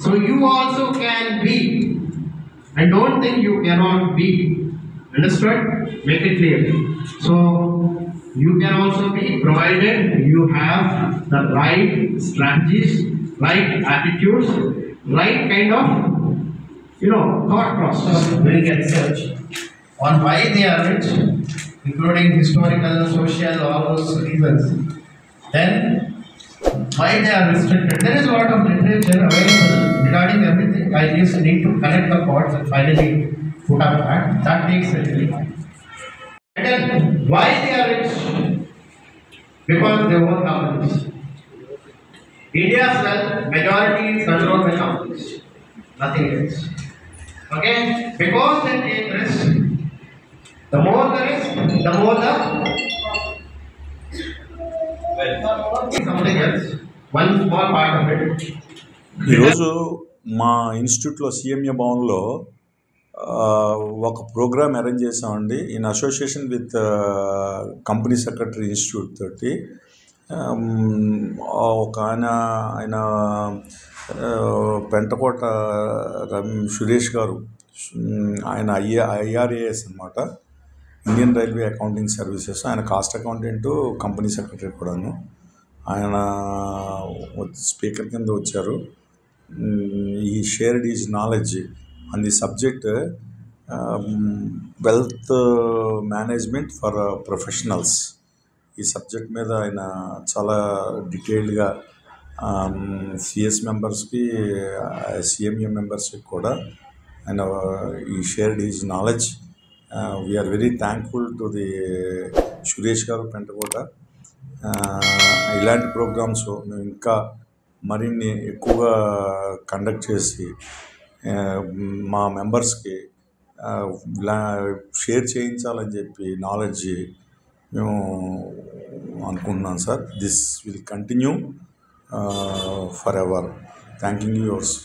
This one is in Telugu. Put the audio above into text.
So you also can be, and don't think you cannot be. Understood? Make it clear. So you can also be, provided you have the right strategies, right attitudes, right kind of thought process doing research on why they are rich, including historical, social, all those reasons. Then why they are restricted. There is a lot of literature available regarding everything. I just need to connect the dots and finally put up that. That takes a little time. And then why they are rich? Because they own companies. India's wealth majority is controlled by companies. Nothing else. Okay? Because they take risk. The more the risk, the more the something else. One small part of it. ఈరోజు మా ఇన్స్టిట్యూట్లో సిఎంఏ భవన్లో ఒక ప్రోగ్రామ్ అరేంజ్ చేసామండి in association with company secretary institute తోటి. ఒక ఆయన పెంటకోట సురేష్ గారు, ఆయన ఐఆర్ఏఎస్ అనమాట, ఇండియన్ రైల్వే అకౌంటింగ్ సర్వీసెస్. ఆయన కాస్ట్ అకౌంటెంటు, కంపెనీ సెక్రటరీ కూడాను. ఆయన స్పీకర్ కింద వచ్చారు. ఈ shared is knowledge on the subject wealth management for professionals. ఈ సబ్జెక్ట్ మీద ఆయన చాలా డీటెయిల్డ్గా సిఎస్ మెంబర్స్కి, సిఎంఏ మెంబర్స్కి కూడా ఆయన ఈ shared is knowledge. We are very thankful to the Suresh garu Pentakota. ఇలాంటి ప్రోగ్రామ్స్ మేము ఇంకా మరిన్ని ఎక్కువగా కండక్ట్ చేసి మా మెంబర్స్కి ఇలా షేర్ చేయించాలని చెప్పి నాలెడ్జ్ మేము అనుకుంటున్నాం sir. This will continue for ever. Thanking you yours.